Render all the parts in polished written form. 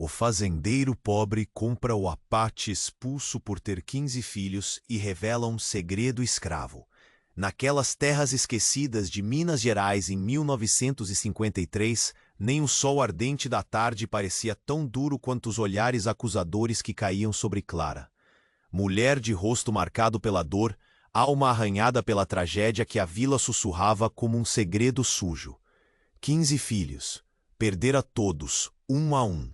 O fazendeiro pobre compra o Apache expulso por ter 15 filhos e revela um segredo escravo. Naquelas terras esquecidas de Minas Gerais em 1953, nem o sol ardente da tarde parecia tão duro quanto os olhares acusadores que caíam sobre Clara. Mulher de rosto marcado pela dor, alma arranhada pela tragédia que a vila sussurrava como um segredo sujo. 15 filhos. Perdera todos, um a um.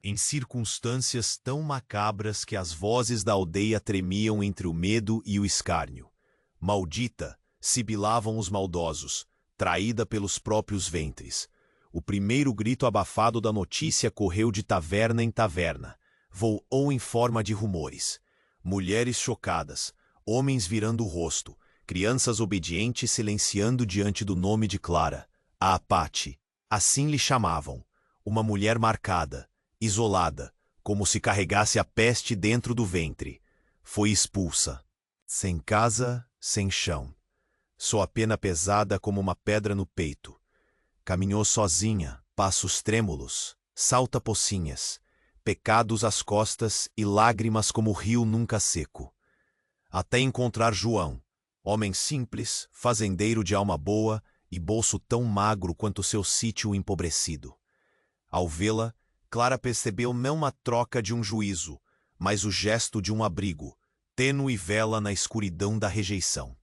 Em circunstâncias tão macabras que as vozes da aldeia tremiam entre o medo e o escárnio. Maldita, sibilavam os maldosos, traída pelos próprios ventres. O primeiro grito abafado da notícia correu de taverna em taverna. Voou em forma de rumores. Mulheres chocadas, homens virando o rosto, crianças obedientes silenciando diante do nome de Clara, a Apache. Assim lhe chamavam. Uma mulher marcada, isolada, como se carregasse a peste dentro do ventre. Foi expulsa. Sem casa, sem chão. Sua pena pesada como uma pedra no peito. Caminhou sozinha, passos trêmulos, salta-pocinhas, pecados às costas e lágrimas como o rio nunca seco. Até encontrar João, homem simples, fazendeiro de alma boa e bolso tão magro quanto seu sítio empobrecido. Ao vê-la, Clara percebeu não uma troca de um juízo, mas o gesto de um abrigo, tênue vela na escuridão da rejeição.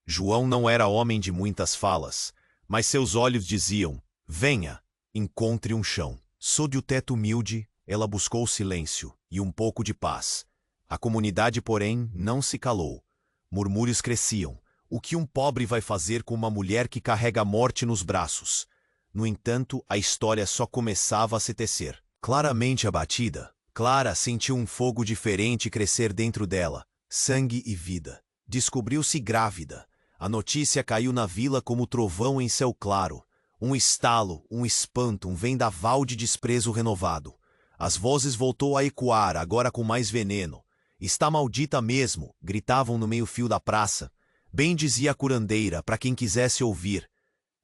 João não era homem de muitas falas, mas seus olhos diziam: venha, encontre um chão. Sob o teto humilde, ela buscou silêncio e um pouco de paz. A comunidade, porém, não se calou. Murmúrios cresciam. O que um pobre vai fazer com uma mulher que carrega a morte nos braços? No entanto, a história só começava a se tecer. Claramente abatida, Clara sentiu um fogo diferente crescer dentro dela, sangue e vida. Descobriu-se grávida. A notícia caiu na vila como trovão em céu claro. Um estalo, um espanto, um vendaval de desprezo renovado. As vozes voltou a ecoar, agora com mais veneno. Está maldita mesmo, gritavam no meio-fio da praça. Bem dizia a curandeira, para quem quisesse ouvir.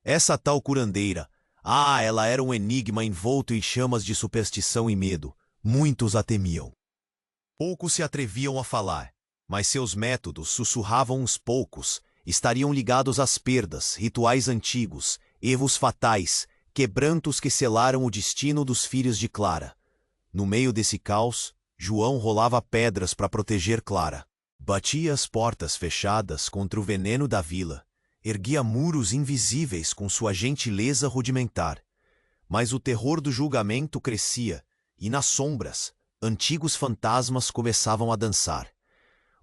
Essa tal curandeira, ela era um enigma envolto em chamas de superstição e medo. Muitos a temiam. Poucos se atreviam a falar, mas seus métodos sussurravam uns poucos, estariam ligados às perdas, rituais antigos, erros fatais, quebrantos que selaram o destino dos filhos de Clara. No meio desse caos, João rolava pedras para proteger Clara. Batia as portas fechadas contra o veneno da vila. Erguia muros invisíveis com sua gentileza rudimentar. Mas o terror do julgamento crescia, e nas sombras, antigos fantasmas começavam a dançar.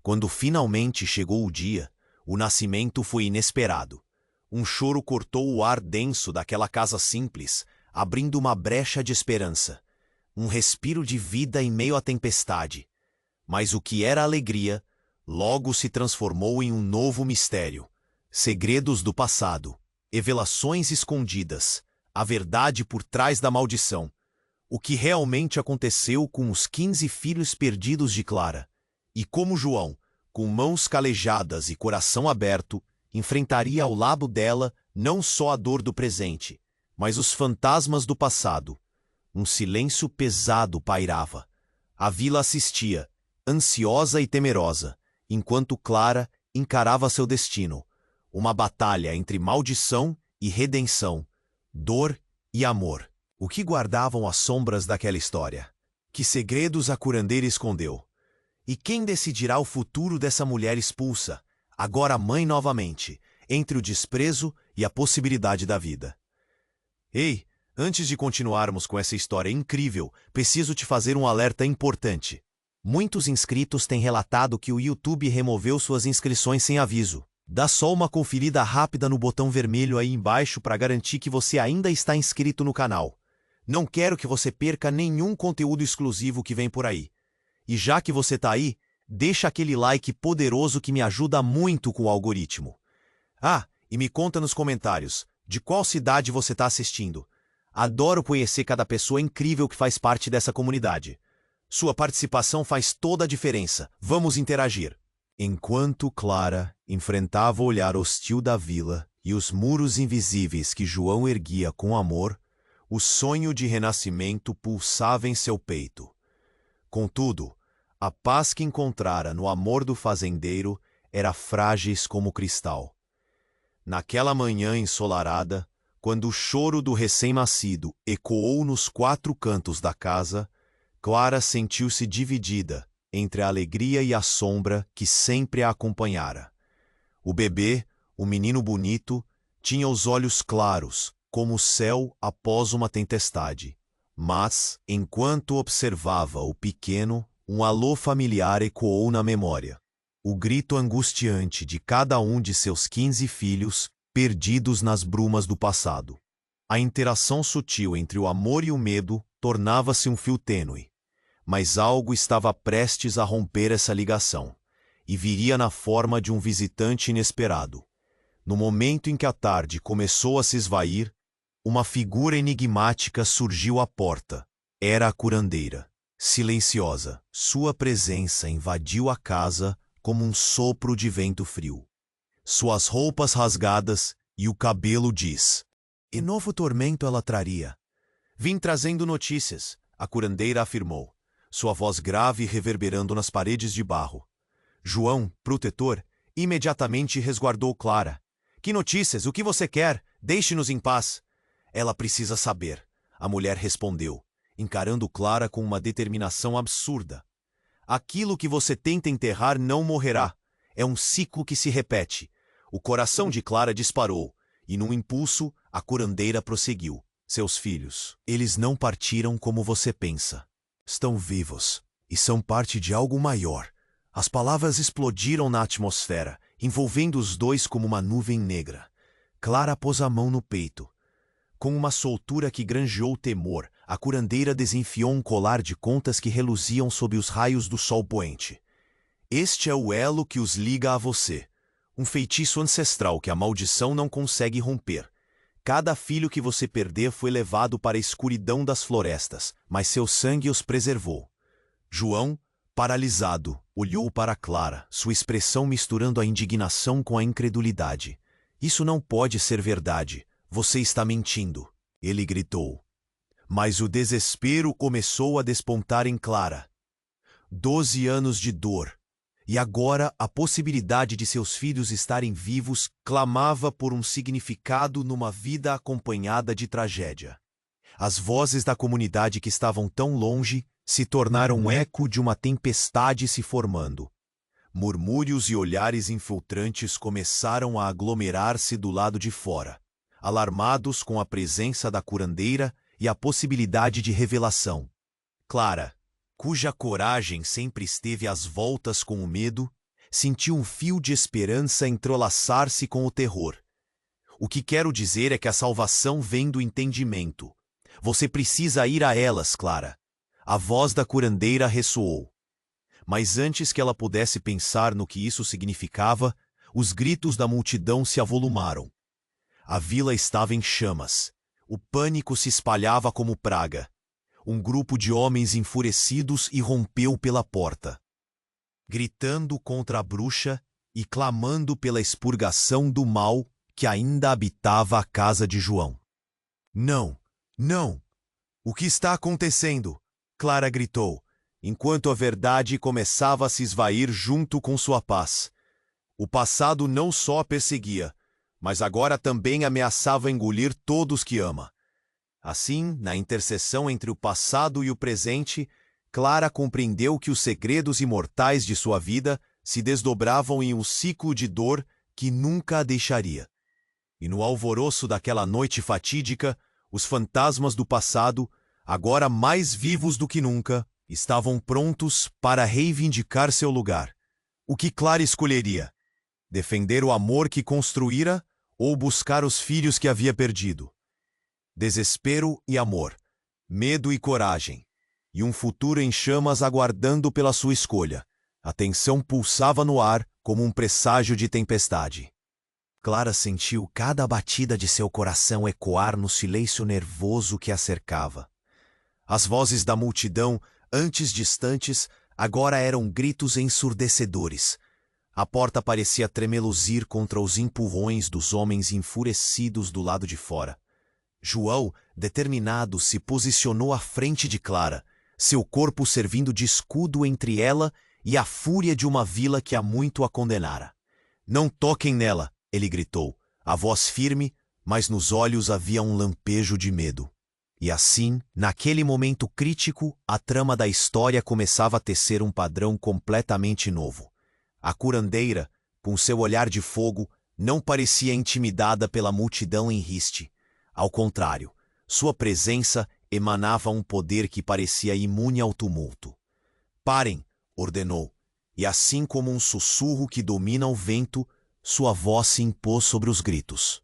Quando finalmente chegou o dia, o nascimento foi inesperado. Um choro cortou o ar denso daquela casa simples, abrindo uma brecha de esperança. Um respiro de vida em meio à tempestade. Mas o que era alegria, logo se transformou em um novo mistério. Segredos do passado, revelações escondidas, a verdade por trás da maldição. O que realmente aconteceu com os 15 filhos perdidos de Clara. E como João, com mãos calejadas e coração aberto, enfrentaria ao lado dela não só a dor do presente, mas os fantasmas do passado. Um silêncio pesado pairava. A vila assistia, ansiosa e temerosa, enquanto Clara encarava seu destino. Uma batalha entre maldição e redenção, dor e amor. O que guardavam as sombras daquela história? Que segredos a curandeira escondeu? E quem decidirá o futuro dessa mulher expulsa, agora mãe novamente, entre o desprezo e a possibilidade da vida? Ei, antes de continuarmos com essa história incrível, preciso te fazer um alerta importante. Muitos inscritos têm relatado que o YouTube removeu suas inscrições sem aviso. Dá só uma conferida rápida no botão vermelho aí embaixo para garantir que você ainda está inscrito no canal. Não quero que você perca nenhum conteúdo exclusivo que vem por aí. E já que você tá aí, deixa aquele like poderoso que me ajuda muito com o algoritmo. E me conta nos comentários, de qual cidade você está assistindo. Adoro conhecer cada pessoa incrível que faz parte dessa comunidade. Sua participação faz toda a diferença. Vamos interagir. Enquanto Clara enfrentava o olhar hostil da vila e os muros invisíveis que João erguia com amor, O sonho de renascimento pulsava em seu peito. Contudo, a paz que encontrara no amor do fazendeiro era frágil como cristal. Naquela manhã ensolarada, quando o choro do recém-nascido ecoou nos 4 cantos da casa, Clara sentiu-se dividida entre a alegria e a sombra que sempre a acompanhara. O bebê, o menino bonito, tinha os olhos claros, como o céu após uma tempestade. Mas, enquanto observava o pequeno, um alô familiar ecoou na memória. O grito angustiante de cada um de seus 15 filhos, perdidos nas brumas do passado. A interação sutil entre o amor e o medo tornava-se um fio tênue. Mas algo estava prestes a romper essa ligação, e viria na forma de um visitante inesperado. No momento em que a tarde começou a se esvair, uma figura enigmática surgiu à porta. Era a curandeira. Silenciosa, sua presença invadiu a casa como um sopro de vento frio. Suas roupas rasgadas e o cabelo diz. E novo tormento ela traria. Vim trazendo notícias, a curandeira afirmou, sua voz grave reverberando nas paredes de barro. João, protetor, imediatamente resguardou Clara. Que notícias? O que você quer? Deixe-nos em paz. Ela precisa saber, a mulher respondeu, encarando Clara com uma determinação absurda. Aquilo que você tenta enterrar não morrerá. É um ciclo que se repete. O coração de Clara disparou, e num impulso, a curandeira prosseguiu. Seus filhos, eles não partiram como você pensa. Estão vivos, e são parte de algo maior. As palavras explodiram na atmosfera, envolvendo os dois como uma nuvem negra. Clara pôs a mão no peito. Com uma soltura que granjeou temor, a curandeira desenfiou um colar de contas que reluziam sob os raios do sol poente. Este é o elo que os liga a você. Um feitiço ancestral que a maldição não consegue romper. Cada filho que você perder foi levado para a escuridão das florestas, mas seu sangue os preservou. João, paralisado, olhou para Clara, sua expressão misturando a indignação com a incredulidade. Isso não pode ser verdade. Você está mentindo, ele gritou. Mas o desespero começou a despontar em Clara. 12 anos de dor. E agora a possibilidade de seus filhos estarem vivos clamava por um significado numa vida acompanhada de tragédia. As vozes da comunidade que estavam tão longe se tornaram um eco de uma tempestade se formando. Murmúrios e olhares infiltrantes começaram a aglomerar-se do lado de fora, alarmados com a presença da curandeira e a possibilidade de revelação. Clara, cuja coragem sempre esteve às voltas com o medo, sentiu um fio de esperança entrelaçar-se com o terror. O que quero dizer é que a salvação vem do entendimento. Você precisa ir a elas, Clara. A voz da curandeira ressoou. Mas antes que ela pudesse pensar no que isso significava, os gritos da multidão se avolumaram. A vila estava em chamas. O pânico se espalhava como praga. Um grupo de homens enfurecidos irrompeu pela porta, gritando contra a bruxa e clamando pela expurgação do mal que ainda habitava a casa de João. Não, não! O que está acontecendo? Clara gritou, enquanto a verdade começava a se esvair junto com sua paz. O passado não só a perseguia, mas agora também ameaçava engolir todos que ama. Assim, na interseção entre o passado e o presente, Clara compreendeu que os segredos imortais de sua vida se desdobravam em um ciclo de dor que nunca a deixaria. E no alvoroço daquela noite fatídica, os fantasmas do passado, agora mais vivos do que nunca, estavam prontos para reivindicar seu lugar. O que Clara escolheria? Defender o amor que construíra ou buscar os filhos que havia perdido? Desespero e amor, medo e coragem, e um futuro em chamas aguardando pela sua escolha. A tensão pulsava no ar como um presságio de tempestade. Clara sentiu cada batida de seu coração ecoar no silêncio nervoso que a cercava. As vozes da multidão, antes distantes, agora eram gritos ensurdecedores. A porta parecia tremeluzir contra os empurrões dos homens enfurecidos do lado de fora. João, determinado, se posicionou à frente de Clara, seu corpo servindo de escudo entre ela e a fúria de uma vila que há muito a condenara. "Não toquem nela", ele gritou, a voz firme, mas nos olhos havia um lampejo de medo. E assim, naquele momento crítico, a trama da história começava a tecer um padrão completamente novo. A curandeira, com seu olhar de fogo, não parecia intimidada pela multidão em riste. Ao contrário, sua presença emanava um poder que parecia imune ao tumulto. "Parem", ordenou, e assim como um sussurro que domina o vento, sua voz se impôs sobre os gritos.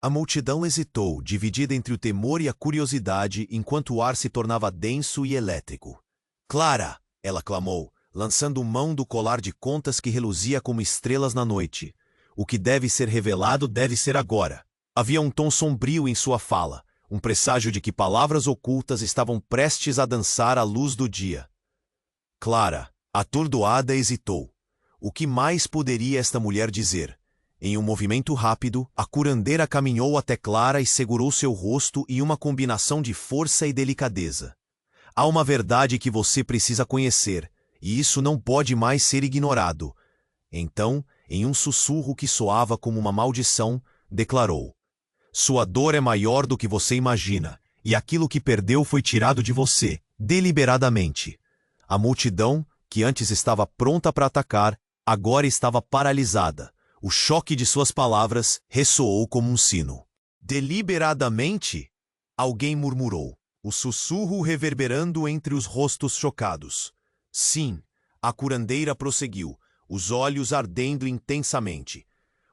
A multidão hesitou, dividida entre o temor e a curiosidade, enquanto o ar se tornava denso e elétrico. "Clara!", ela clamou, lançando mão do colar de contas que reluzia como estrelas na noite. "O que deve ser revelado deve ser agora." Havia um tom sombrio em sua fala, um presságio de que palavras ocultas estavam prestes a dançar à luz do dia. Clara, atordoada, hesitou. O que mais poderia esta mulher dizer? Em um movimento rápido, a curandeira caminhou até Clara e segurou seu rosto em uma combinação de força e delicadeza. "Há uma verdade que você precisa conhecer, e isso não pode mais ser ignorado." Então, em um sussurro que soava como uma maldição, declarou: "Sua dor é maior do que você imagina, e aquilo que perdeu foi tirado de você, deliberadamente." A multidão, que antes estava pronta para atacar, agora estava paralisada. O choque de suas palavras ressoou como um sino. "Deliberadamente?", alguém murmurou, o sussurro reverberando entre os rostos chocados. "Sim", a curandeira prosseguiu, os olhos ardendo intensamente.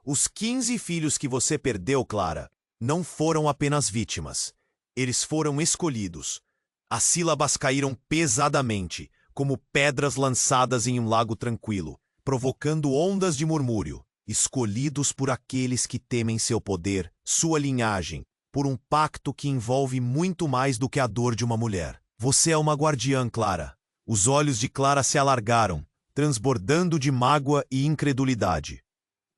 "Os 15 filhos que você perdeu, Clara, não foram apenas vítimas. Eles foram escolhidos." As sílabas caíram pesadamente, como pedras lançadas em um lago tranquilo, provocando ondas de murmúrio. "Escolhidos por aqueles que temem seu poder, sua linhagem, por um pacto que envolve muito mais do que a dor de uma mulher. Você é uma guardiã, Clara." Os olhos de Clara se alargaram, transbordando de mágoa e incredulidade.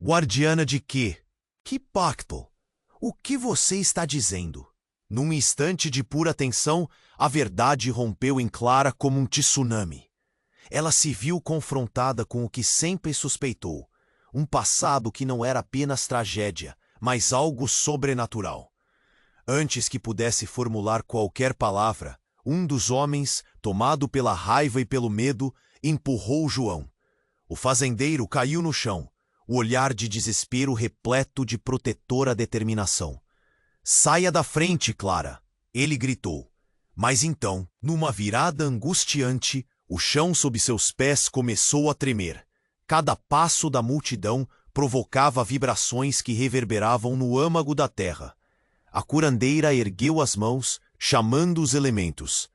"Guardiana de quê? Que pacto? O que você está dizendo?" Num instante de pura tensão, a verdade rompeu em Clara como um tsunami. Ela se viu confrontada com o que sempre suspeitou, um passado que não era apenas tragédia, mas algo sobrenatural. Antes que pudesse formular qualquer palavra, um dos homens, tomado pela raiva e pelo medo, empurrou João. O fazendeiro caiu no chão, o olhar de desespero repleto de protetora determinação. "Saia da frente, Clara!", ele gritou. Mas então, numa virada angustiante, o chão sob seus pés começou a tremer. Cada passo da multidão provocava vibrações que reverberavam no âmago da terra. A curandeira ergueu as mãos, chamando os elementos.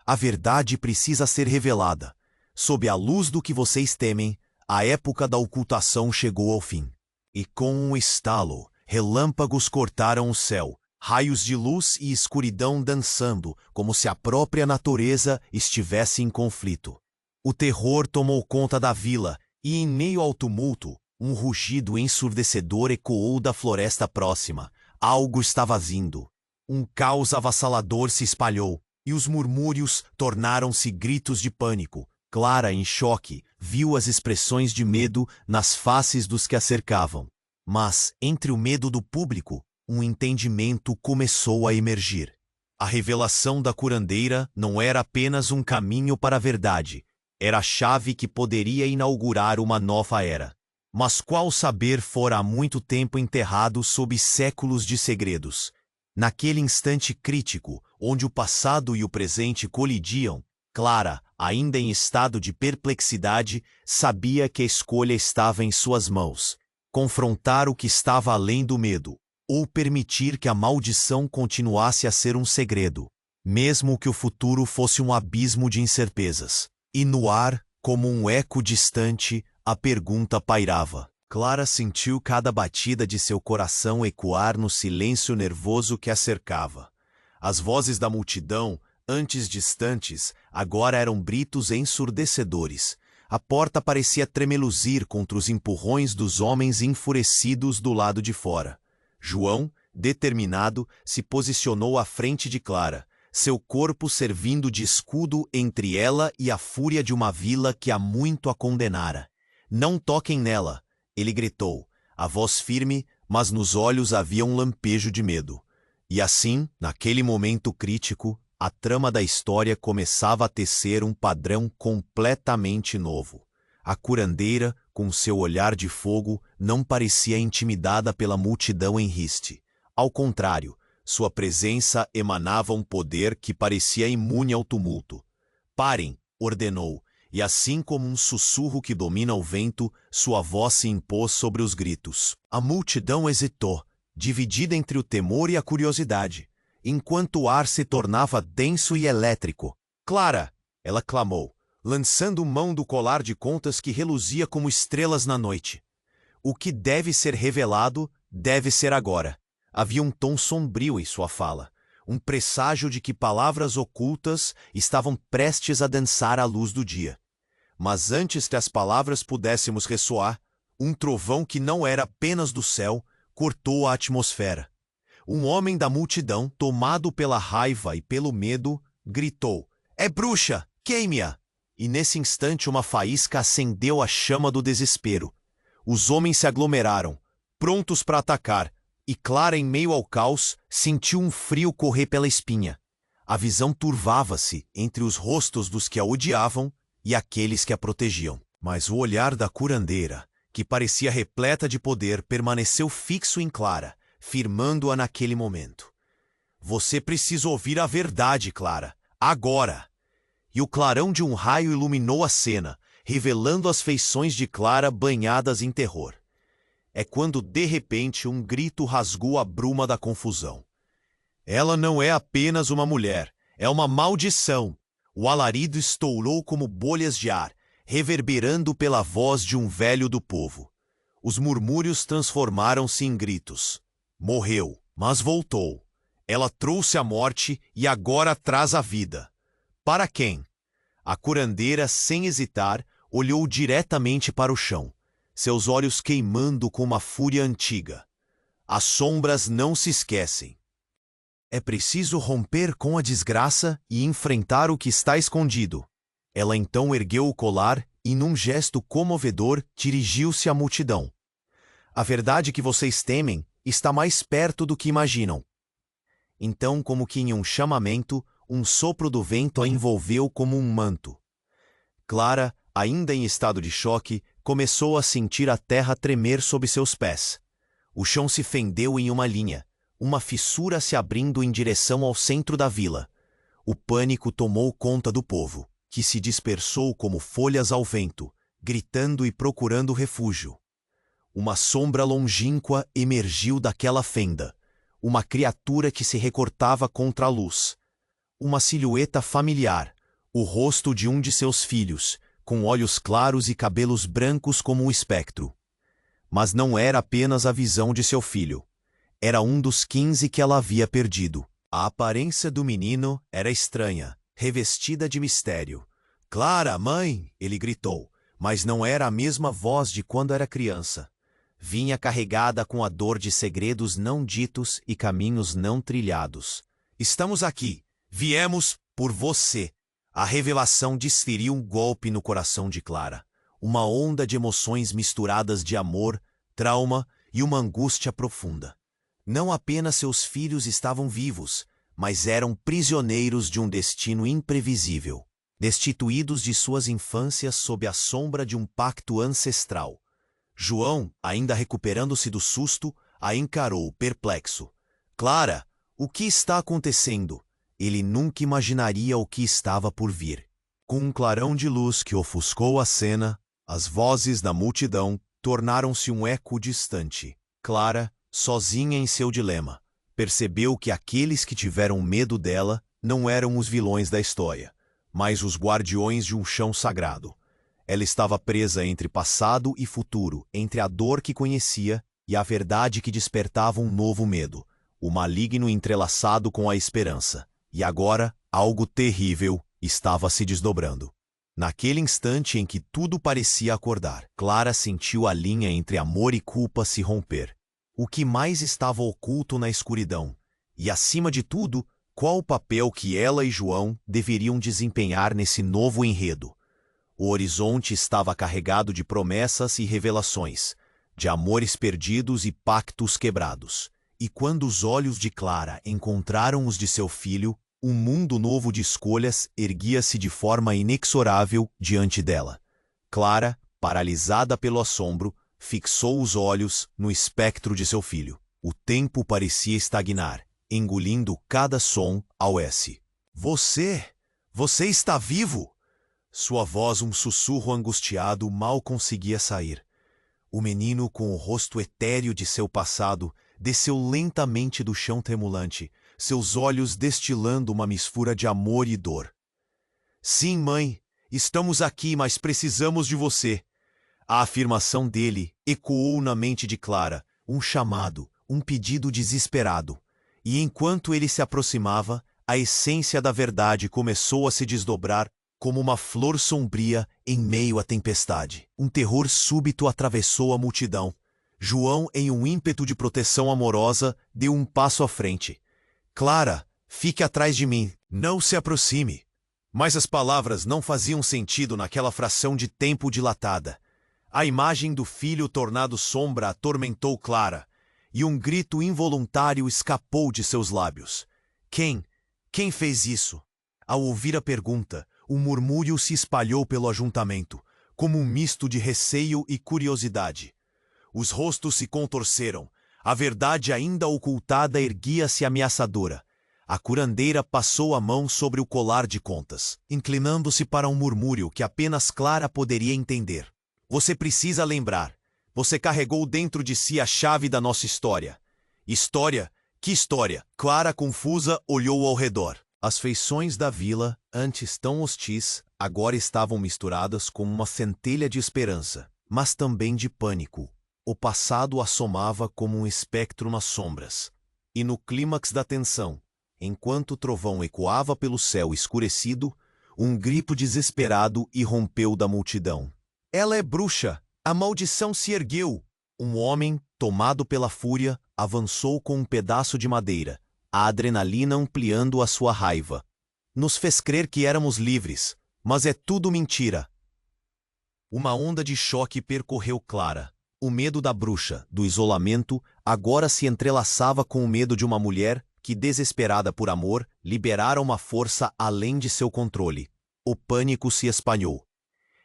"A verdade precisa ser revelada. Sob a luz do que vocês temem, a época da ocultação chegou ao fim." E com um estalo, relâmpagos cortaram o céu, raios de luz e escuridão dançando, como se a própria natureza estivesse em conflito. O terror tomou conta da vila, e em meio ao tumulto, um rugido ensurdecedor ecoou da floresta próxima. Algo estava vindo. Um caos avassalador se espalhou, e os murmúrios tornaram-se gritos de pânico. Clara, em choque, viu as expressões de medo nas faces dos que a cercavam. Mas, entre o medo do público, um entendimento começou a emergir. A revelação da curandeira não era apenas um caminho para a verdade, era a chave que poderia inaugurar uma nova era. Mas qual saber fora há muito tempo enterrado sob séculos de segredos? Naquele instante crítico, onde o passado e o presente colidiam, Clara, ainda em estado de perplexidade, sabia que a escolha estava em suas mãos: confrontar o que estava além do medo, ou permitir que a maldição continuasse a ser um segredo, mesmo que o futuro fosse um abismo de incertezas. E no ar, como um eco distante, a pergunta pairava. Clara sentiu cada batida de seu coração ecoar no silêncio nervoso que a cercava. As vozes da multidão, antes distantes, agora eram gritos ensurdecedores. A porta parecia tremeluzir contra os empurrões dos homens enfurecidos do lado de fora. João, determinado, se posicionou à frente de Clara, seu corpo servindo de escudo entre ela e a fúria de uma vila que há muito a condenara. "Não toquem nela", ele gritou, a voz firme, mas nos olhos havia um lampejo de medo. E assim, naquele momento crítico, a trama da história começava a tecer um padrão completamente novo. A curandeira, com seu olhar de fogo, não parecia intimidada pela multidão em riste. Ao contrário, sua presença emanava um poder que parecia imune ao tumulto. "Parem", ordenou, e assim como um sussurro que domina o vento, sua voz se impôs sobre os gritos. A multidão hesitou, dividida entre o temor e a curiosidade, enquanto o ar se tornava denso e elétrico. "Clara!", ela clamou, lançando mão do colar de contas que reluzia como estrelas na noite. "O que deve ser revelado, deve ser agora." Havia um tom sombrio em sua fala, um presságio de que palavras ocultas estavam prestes a dançar à luz do dia. Mas antes que as palavras pudéssemos ressoar, um trovão que não era apenas do céu cortou a atmosfera. Um homem da multidão, tomado pela raiva e pelo medo, gritou: "É bruxa! Queime-a!" E nesse instante uma faísca acendeu a chama do desespero. Os homens se aglomeraram, prontos para atacar, e Clara, em meio ao caos, sentiu um frio correr pela espinha. A visão turvava-se entre os rostos dos que a odiavam e aqueles que a protegiam. Mas o olhar da curandeira, que parecia repleta de poder, permaneceu fixo em Clara, firmando-a naquele momento. "Você precisa ouvir a verdade, Clara. Agora!" E o clarão de um raio iluminou a cena, revelando as feições de Clara banhadas em terror. É quando, de repente, um grito rasgou a bruma da confusão. "Ela não é apenas uma mulher, é uma maldição!" O alarido estourou como bolhas de ar, reverberando pela voz de um velho do povo. Os murmúrios transformaram-se em gritos. "Morreu, mas voltou. Ela trouxe a morte e agora traz a vida." "Para quem?" A curandeira, sem hesitar, olhou diretamente para o chão, seus olhos queimando com uma fúria antiga. "As sombras não se esquecem. É preciso romper com a desgraça e enfrentar o que está escondido." Ela então ergueu o colar e, num gesto comovedor, dirigiu-se à multidão. "A verdade que vocês temem está mais perto do que imaginam." Então, como que em um chamamento, um sopro do vento a envolveu como um manto. Clara, ainda em estado de choque, começou a sentir a terra tremer sob seus pés. O chão se fendeu em uma linha, uma fissura se abrindo em direção ao centro da vila. O pânico tomou conta do povo, que se dispersou como folhas ao vento, gritando e procurando refúgio. Uma sombra longínqua emergiu daquela fenda, uma criatura que se recortava contra a luz. Uma silhueta familiar, o rosto de um de seus filhos, com olhos claros e cabelos brancos como um espectro. Mas não era apenas a visão de seu filho. Era um dos 15 que ela havia perdido. A aparência do menino era estranha, revestida de mistério. "Clara, mãe!" ele gritou, mas não era a mesma voz de quando era criança. Vinha carregada com a dor de segredos não ditos e caminhos não trilhados. "Estamos aqui. Viemos por você." A revelação desferiu um golpe no coração de Clara. Uma onda de emoções misturadas de amor, trauma e uma angústia profunda. Não apenas seus filhos estavam vivos, mas eram prisioneiros de um destino imprevisível, destituídos de suas infâncias sob a sombra de um pacto ancestral. João, ainda recuperando-se do susto, a encarou perplexo. "Clara, o que está acontecendo?" Ele nunca imaginaria o que estava por vir. Com um clarão de luz que ofuscou a cena, as vozes da multidão tornaram-se um eco distante. Clara, sozinha em seu dilema, percebeu que aqueles que tiveram medo dela não eram os vilões da história, mas os guardiões de um chão sagrado. Ela estava presa entre passado e futuro, entre a dor que conhecia e a verdade que despertava um novo medo, o maligno entrelaçado com a esperança. E agora, algo terrível estava se desdobrando. Naquele instante em que tudo parecia acordar, Clara sentiu a linha entre amor e culpa se romper. O que mais estava oculto na escuridão? E, acima de tudo, qual o papel que ela e João deveriam desempenhar nesse novo enredo? O horizonte estava carregado de promessas e revelações, de amores perdidos e pactos quebrados. E quando os olhos de Clara encontraram os de seu filho, um mundo novo de escolhas erguia-se de forma inexorável diante dela. Clara, paralisada pelo assombro, fixou os olhos no espectro de seu filho. O tempo parecia estagnar, engolindo cada som ao S. Você está vivo! Sua voz, um sussurro angustiado, mal conseguia sair. O menino, com o rosto etéreo de seu passado, desceu lentamente do chão tremulante, seus olhos destilando uma mistura de amor e dor. Sim, mãe, estamos aqui, mas precisamos de você. A afirmação dele ecoou na mente de Clara, um chamado, um pedido desesperado. E enquanto ele se aproximava, a essência da verdade começou a se desdobrar como uma flor sombria em meio à tempestade. Um terror súbito atravessou a multidão. João, em um ímpeto de proteção amorosa, deu um passo à frente. Clara, fique atrás de mim, não se aproxime. Mas as palavras não faziam sentido naquela fração de tempo dilatada. A imagem do filho tornado sombra atormentou Clara, e um grito involuntário escapou de seus lábios. Quem fez isso? Ao ouvir a pergunta, um murmúrio se espalhou pelo ajuntamento, como um misto de receio e curiosidade. Os rostos se contorceram. A verdade ainda ocultada erguia-se ameaçadora. A curandeira passou a mão sobre o colar de contas, inclinando-se para um murmúrio que apenas Clara poderia entender. Você precisa lembrar. Você carregou dentro de si a chave da nossa história. História? Que história? Clara, confusa, olhou ao redor. As feições da vila, antes tão hostis, agora estavam misturadas com uma centelha de esperança, mas também de pânico. O passado assomava como um espectro nas sombras. E no clímax da tensão, enquanto o trovão ecoava pelo céu escurecido, um grito desesperado irrompeu da multidão. Ela é bruxa! A maldição se ergueu! Um homem, tomado pela fúria, avançou com um pedaço de madeira, a adrenalina ampliando a sua raiva. Nos fez crer que éramos livres, mas é tudo mentira. Uma onda de choque percorreu Clara. O medo da bruxa, do isolamento, agora se entrelaçava com o medo de uma mulher que, desesperada por amor, liberara uma força além de seu controle. O pânico se espalhou.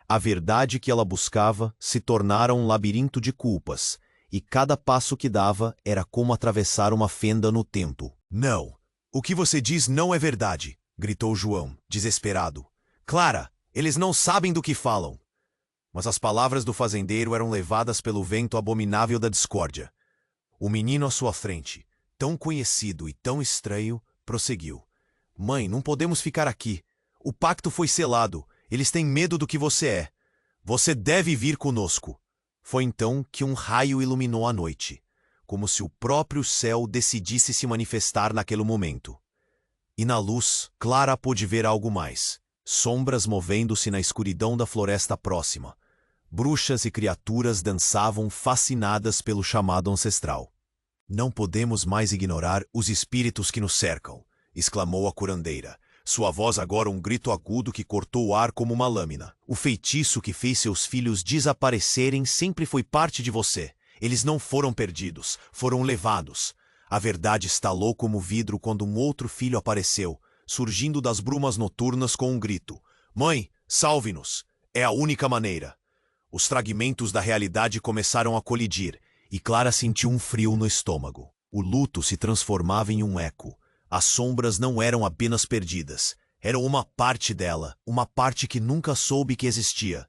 A verdade que ela buscava se tornara um labirinto de culpas, e cada passo que dava era como atravessar uma fenda no tempo. Não! O que você diz não é verdade! Gritou João, desesperado. Clara, eles não sabem do que falam! Mas as palavras do fazendeiro eram levadas pelo vento abominável da discórdia. O menino à sua frente, tão conhecido e tão estranho, prosseguiu. Mãe, não podemos ficar aqui. O pacto foi selado. Eles têm medo do que você é. Você deve vir conosco. Foi então que um raio iluminou a noite, como se o próprio céu decidisse se manifestar naquele momento. E na luz, Clara pôde ver algo mais. Sombras movendo-se na escuridão da floresta próxima. Bruxas e criaturas dançavam fascinadas pelo chamado ancestral. Não podemos mais ignorar os espíritos que nos cercam, exclamou a curandeira. Sua voz agora um grito agudo que cortou o ar como uma lâmina. O feitiço que fez seus filhos desaparecerem sempre foi parte de você. Eles não foram perdidos, foram levados. A verdade estalou como vidro quando um outro filho apareceu, surgindo das brumas noturnas com um grito. Mãe, salve-nos! É a única maneira. Os fragmentos da realidade começaram a colidir, e Clara sentiu um frio no estômago. O luto se transformava em um eco. As sombras não eram apenas perdidas. Eram uma parte dela, uma parte que nunca soube que existia.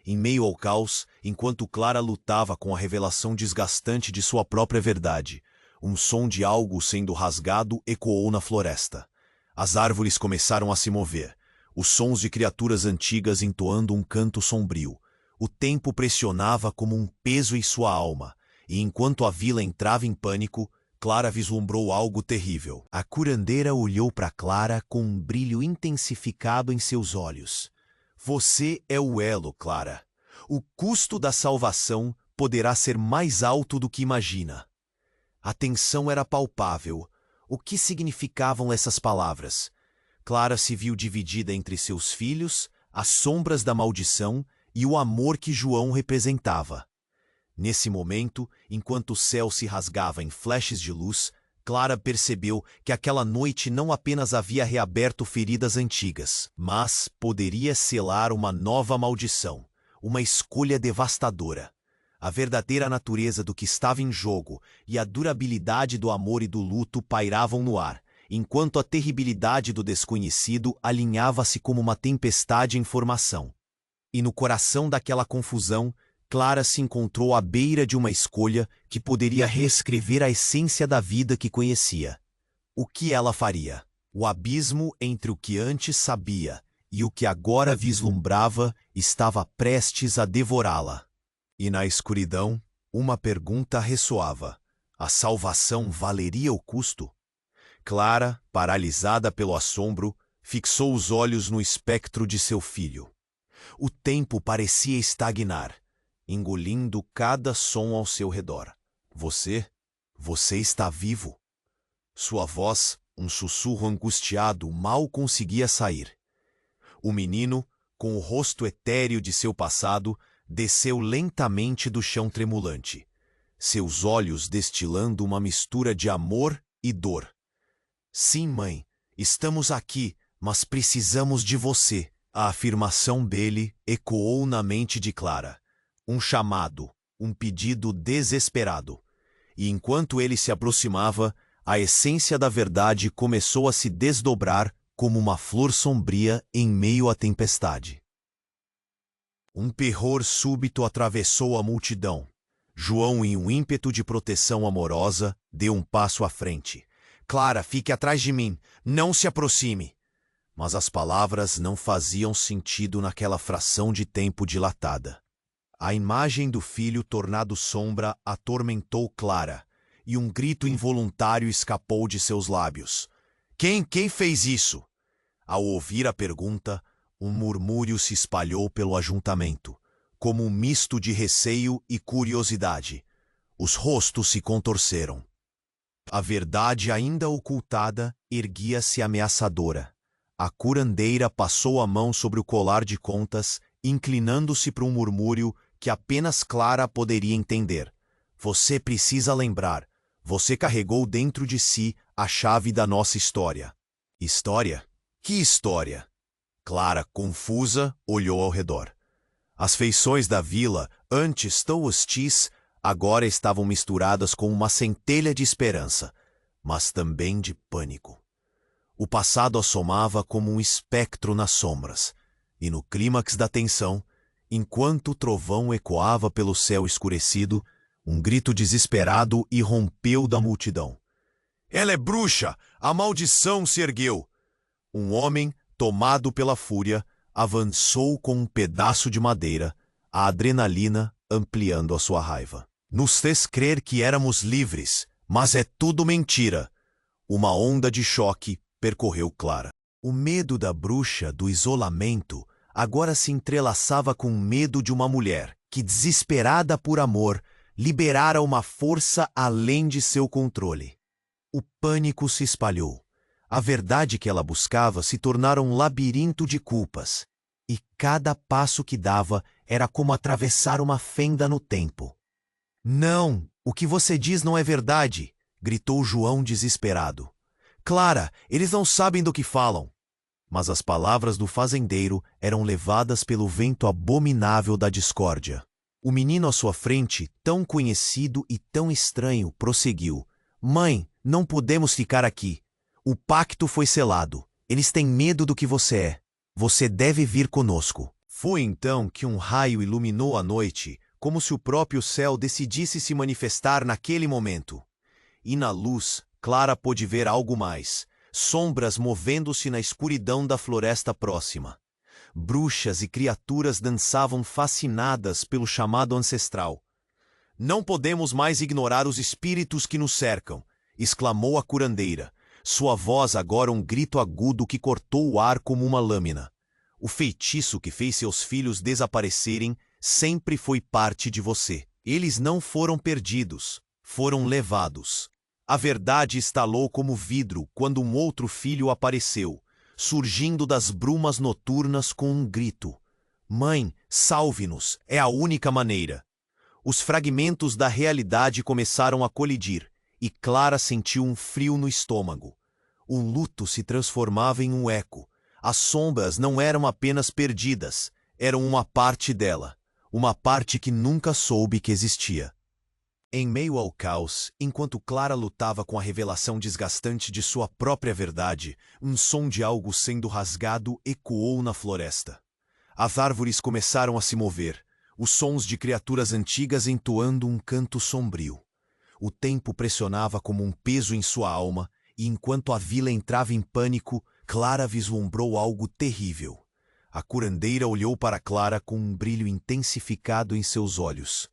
Em meio ao caos, enquanto Clara lutava com a revelação desgastante de sua própria verdade, um som de algo sendo rasgado ecoou na floresta. As árvores começaram a se mover, os sons de criaturas antigas entoando um canto sombrio. O tempo pressionava como um peso em sua alma, e enquanto a vila entrava em pânico, Clara vislumbrou algo terrível. A curandeira olhou para Clara com um brilho intensificado em seus olhos. Você é o elo, Clara. O custo da salvação poderá ser mais alto do que imagina. A tensão era palpável. O que significavam essas palavras? Clara se viu dividida entre seus filhos, as sombras da maldição e o amor que João representava. Nesse momento, enquanto o céu se rasgava em flashes de luz, Clara percebeu que aquela noite não apenas havia reaberto feridas antigas, mas poderia selar uma nova maldição, uma escolha devastadora. A verdadeira natureza do que estava em jogo e a durabilidade do amor e do luto pairavam no ar, enquanto a terribilidade do desconhecido alinhava-se como uma tempestade em formação. E no coração daquela confusão, Clara se encontrou à beira de uma escolha que poderia reescrever a essência da vida que conhecia. O que ela faria? O abismo entre o que antes sabia e o que agora vislumbrava estava prestes a devorá-la. E na escuridão, uma pergunta ressoava: a salvação valeria o custo? Clara, paralisada pelo assombro, fixou os olhos no espectro de seu filho. O tempo parecia estagnar, engolindo cada som ao seu redor. Você está vivo. Sua voz, um sussurro angustiado, mal conseguia sair. O menino, com o rosto etéreo de seu passado, desceu lentamente do chão tremulante, seus olhos destilando uma mistura de amor e dor. Sim, mãe, estamos aqui, mas precisamos de você. A afirmação dele ecoou na mente de Clara. Um chamado, um pedido desesperado. E enquanto ele se aproximava, a essência da verdade começou a se desdobrar como uma flor sombria em meio à tempestade. Um terror súbito atravessou a multidão. João, em um ímpeto de proteção amorosa, deu um passo à frente. Clara, fique atrás de mim, não se aproxime. Mas as palavras não faziam sentido naquela fração de tempo dilatada. A imagem do filho tornado sombra atormentou Clara, e um grito involuntário escapou de seus lábios. Quem fez isso? Ao ouvir a pergunta, um murmúrio se espalhou pelo ajuntamento, como um misto de receio e curiosidade. Os rostos se contorceram. A verdade ainda ocultada erguia-se ameaçadora. A curandeira passou a mão sobre o colar de contas, inclinando-se para um murmúrio que apenas Clara poderia entender. Você precisa lembrar, você carregou dentro de si a chave da nossa história. História? Que história? Clara, confusa, olhou ao redor. As feições da vila, antes tão hostis, agora estavam misturadas com uma centelha de esperança, mas também de pânico. O passado assomava como um espectro nas sombras, e no clímax da tensão, enquanto o trovão ecoava pelo céu escurecido, um grito desesperado irrompeu da multidão. Ela é bruxa! A maldição se ergueu! Um homem, tomado pela fúria, avançou com um pedaço de madeira, a adrenalina ampliando a sua raiva. Nos fez crer que éramos livres, mas é tudo mentira. Uma onda de choque percorreu Clara. O medo da bruxa, do isolamento, agora se entrelaçava com o medo de uma mulher que, desesperada por amor, liberara uma força além de seu controle. O pânico se espalhou. A verdade que ela buscava se tornara um labirinto de culpas, e cada passo que dava era como atravessar uma fenda no tempo. Não, o que você diz não é verdade, gritou João desesperado. Clara, eles não sabem do que falam. Mas as palavras do fazendeiro eram levadas pelo vento abominável da discórdia. O menino à sua frente, tão conhecido e tão estranho, prosseguiu. Mãe, não podemos ficar aqui. O pacto foi selado. Eles têm medo do que você é. Você deve vir conosco. Foi então que um raio iluminou a noite, como se o próprio céu decidisse se manifestar naquele momento. E na luz, Clara pôde ver algo mais. Sombras movendo-se na escuridão da floresta próxima. Bruxas e criaturas dançavam fascinadas pelo chamado ancestral. Não podemos mais ignorar os espíritos que nos cercam, exclamou a curandeira. Sua voz agora um grito agudo que cortou o ar como uma lâmina. O feitiço que fez seus filhos desaparecerem sempre foi parte de você. Eles não foram perdidos, foram levados. A verdade estalou como vidro quando um outro filho apareceu, surgindo das brumas noturnas com um grito. Mãe, salve-nos, é a única maneira. Os fragmentos da realidade começaram a colidir, e Clara sentiu um frio no estômago. O luto se transformava em um eco. As sombras não eram apenas perdidas, eram uma parte dela, uma parte que nunca soube que existia. Em meio ao caos, enquanto Clara lutava com a revelação desgastante de sua própria verdade, um som de algo sendo rasgado ecoou na floresta. As árvores começaram a se mover, os sons de criaturas antigas entoando um canto sombrio. O tempo pressionava como um peso em sua alma, e enquanto a vila entrava em pânico, Clara vislumbrou algo terrível. A curandeira olhou para Clara com um brilho intensificado em seus olhos.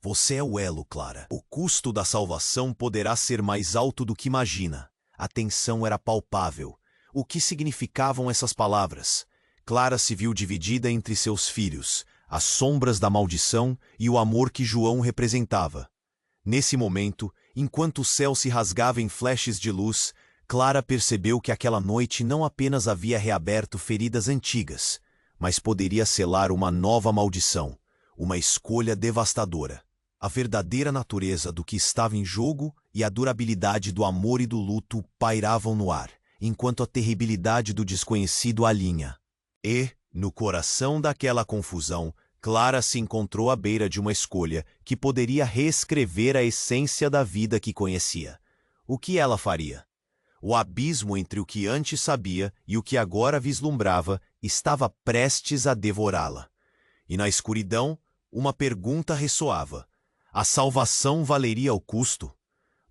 Você é o elo, Clara. O custo da salvação poderá ser mais alto do que imagina. A tensão era palpável. O que significavam essas palavras? Clara se viu dividida entre seus filhos, as sombras da maldição e o amor que João representava. Nesse momento, enquanto o céu se rasgava em flashes de luz, Clara percebeu que aquela noite não apenas havia reaberto feridas antigas, mas poderia selar uma nova maldição, uma escolha devastadora. A verdadeira natureza do que estava em jogo e a durabilidade do amor e do luto pairavam no ar, enquanto a terribilidade do desconhecido alinha. E, no coração daquela confusão, Clara se encontrou à beira de uma escolha que poderia reescrever a essência da vida que conhecia. O que ela faria? O abismo entre o que antes sabia e o que agora vislumbrava estava prestes a devorá-la. E na escuridão, uma pergunta ressoava. A salvação valeria o custo?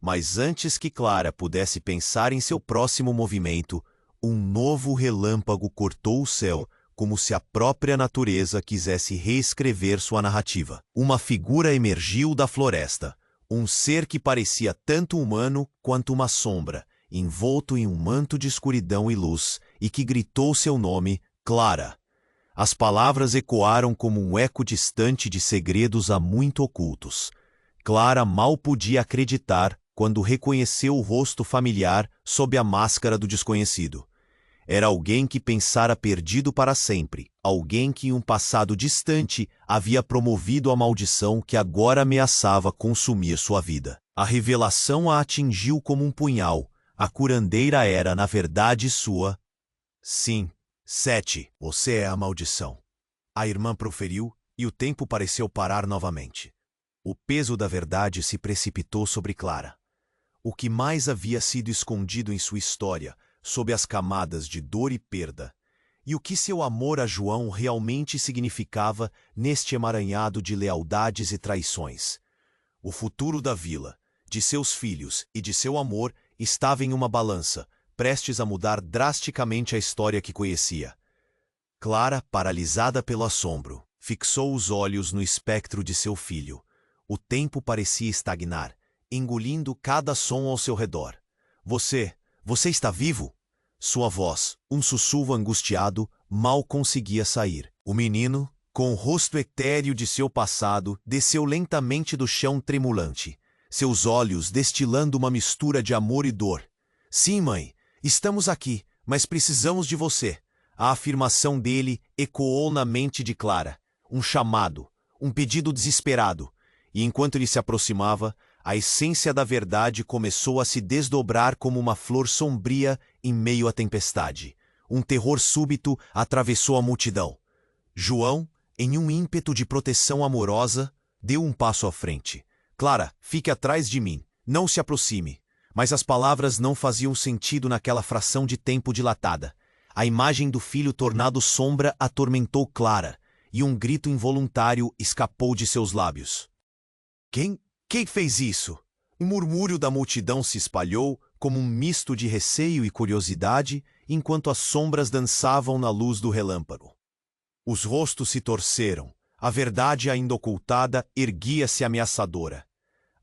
Mas antes que Clara pudesse pensar em seu próximo movimento, um novo relâmpago cortou o céu, como se a própria natureza quisesse reescrever sua narrativa. Uma figura emergiu da floresta, um ser que parecia tanto humano quanto uma sombra, envolto em um manto de escuridão e luz, e que gritou seu nome, Clara. As palavras ecoaram como um eco distante de segredos há muito ocultos. Clara mal podia acreditar quando reconheceu o rosto familiar sob a máscara do desconhecido. Era alguém que pensara perdido para sempre, alguém que em um passado distante havia promovido a maldição que agora ameaçava consumir sua vida. A revelação a atingiu como um punhal. A curandeira era, na verdade, sua... Sim, Sete, você é a maldição. A irmã proferiu, e o tempo pareceu parar novamente. O peso da verdade se precipitou sobre Clara. O que mais havia sido escondido em sua história, sob as camadas de dor e perda, e o que seu amor a João realmente significava neste emaranhado de lealdades e traições. O futuro da vila, de seus filhos e de seu amor estava em uma balança, prestes a mudar drasticamente a história que conhecia. Clara, paralisada pelo assombro, fixou os olhos no espectro de seu filho. O tempo parecia estagnar, engolindo cada som ao seu redor. Você está vivo? Sua voz, um sussurro angustiado, mal conseguia sair. O menino, com o rosto etéreo de seu passado, desceu lentamente do chão tremulante, seus olhos destilando uma mistura de amor e dor. Sim, mãe. Estamos aqui, mas precisamos de você. A afirmação dele ecoou na mente de Clara. Um chamado, um pedido desesperado. E enquanto ele se aproximava, a essência da verdade começou a se desdobrar como uma flor sombria em meio à tempestade. Um terror súbito atravessou a multidão. João, em um ímpeto de proteção amorosa, deu um passo à frente. Clara, fique atrás de mim. Não se aproxime. Mas as palavras não faziam sentido naquela fração de tempo dilatada. A imagem do filho tornado sombra atormentou Clara, e um grito involuntário escapou de seus lábios. Quem fez isso? Um murmúrio da multidão se espalhou como um misto de receio e curiosidade, enquanto as sombras dançavam na luz do relâmpago. Os rostos se torceram. A verdade ainda ocultada erguia-se ameaçadora.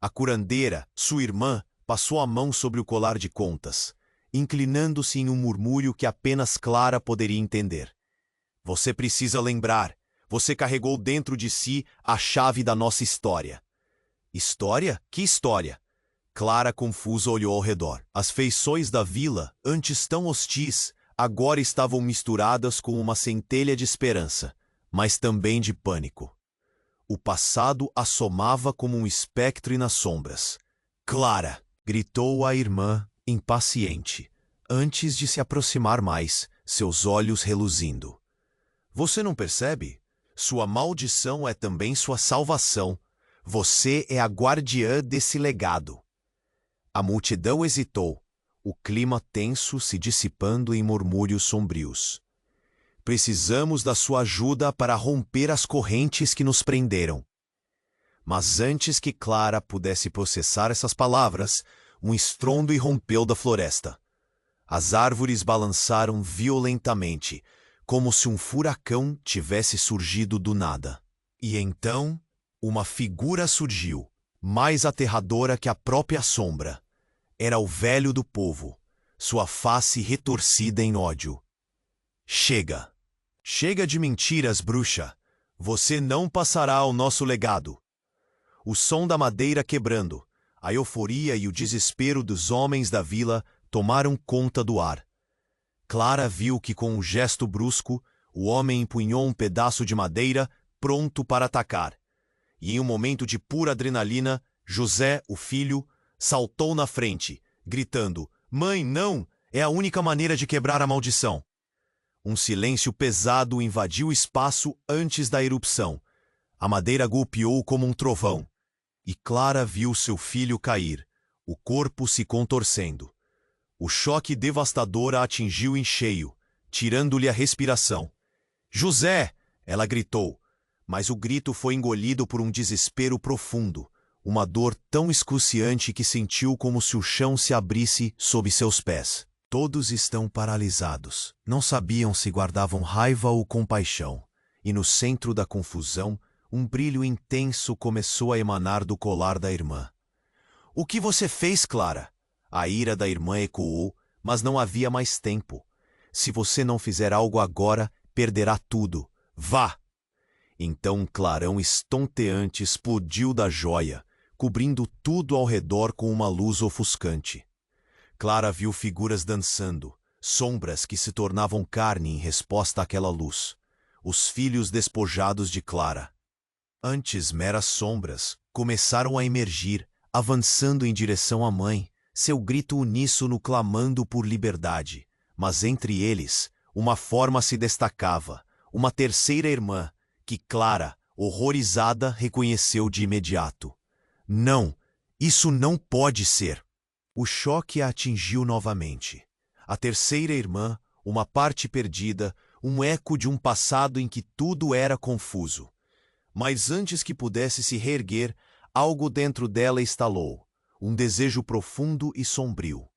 A curandeira, sua irmã, passou a mão sobre o colar de contas, inclinando-se em um murmúrio que apenas Clara poderia entender. Você precisa lembrar, você carregou dentro de si a chave da nossa história. História? Que história? Clara, confusa, olhou ao redor. As feições da vila, antes tão hostis, agora estavam misturadas com uma centelha de esperança, mas também de pânico. O passado assomava como um espectro nas sombras. Clara! Gritou a irmã, impaciente, antes de se aproximar mais, seus olhos reluzindo. Você não percebe? Sua maldição é também sua salvação. Você é a guardiã desse legado. A multidão hesitou, o clima tenso se dissipando em murmúrios sombrios. Precisamos da sua ajuda para romper as correntes que nos prenderam. Mas antes que Clara pudesse processar essas palavras, um estrondo irrompeu da floresta. As árvores balançaram violentamente, como se um furacão tivesse surgido do nada. E então, uma figura surgiu, mais aterradora que a própria sombra. Era o velho do povo, sua face retorcida em ódio. Chega! Chega de mentiras, bruxa! Você não passará ao nosso legado! O som da madeira quebrando, a euforia e o desespero dos homens da vila tomaram conta do ar. Clara viu que, com um gesto brusco, o homem empunhou um pedaço de madeira, pronto para atacar. E em um momento de pura adrenalina, José, o filho, saltou na frente, gritando: "Mãe, não! É a única maneira de quebrar a maldição!" Um silêncio pesado invadiu o espaço antes da erupção. A madeira golpeou como um trovão. E Clara viu seu filho cair, o corpo se contorcendo. O choque devastador a atingiu em cheio, tirando-lhe a respiração. "José!" ela gritou, mas o grito foi engolido por um desespero profundo, uma dor tão excruciante que sentiu como se o chão se abrisse sob seus pés. Todos estão paralisados. Não sabiam se guardavam raiva ou compaixão. E no centro da confusão, um brilho intenso começou a emanar do colar da irmã. "O que você fez, Clara?" A ira da irmã ecoou, mas não havia mais tempo. "Se você não fizer algo agora, perderá tudo. Vá!" Então um clarão estonteante explodiu da joia, cobrindo tudo ao redor com uma luz ofuscante. Clara viu figuras dançando, sombras que se tornavam carne em resposta àquela luz. Os filhos despojados de Clara, antes meras sombras, começaram a emergir, avançando em direção à mãe, seu grito uníssono clamando por liberdade. Mas entre eles, uma forma se destacava, uma terceira irmã, que Clara, horrorizada, reconheceu de imediato. "Não, isso não pode ser!" O choque a atingiu novamente. A terceira irmã, uma parte perdida, um eco de um passado em que tudo era confuso. Mas antes que pudesse se reerguer, algo dentro dela estalou, um desejo profundo e sombrio.